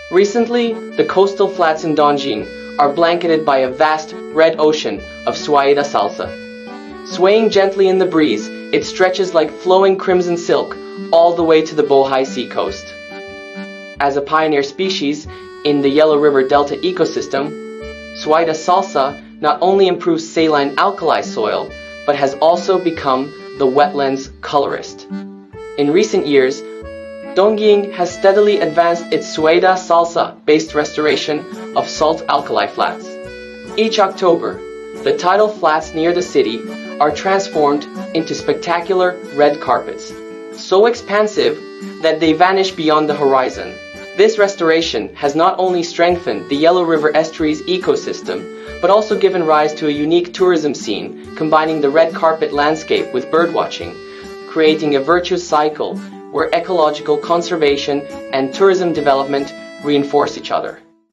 Recently, the coastal flats in Dongying are blanketed by a vast, red ocean of Suaeda Salsa. Swaying gently in the breeze, it stretches like flowing crimson silk all the way to the Bohai Sea coast. As a pioneer species in the Yellow River Delta ecosystem, Suaeda Salsa not only improves saline-alkali soil, but has also become the wetland's colorist. In recent years, Dongying has steadily advanced its Suaeda Salsa-based restoration of salt-alkali flats. Each October, the tidal flats near the city are transformed into spectacular red carpets, so expansive that they vanish beyond the horizon. This restoration has not only strengthened the Yellow River Estuary's ecosystem, but also given rise to a unique tourism scene, combining the red carpet landscape with birdwatching, creating a virtuous cycle where ecological conservation and tourism development reinforce each other.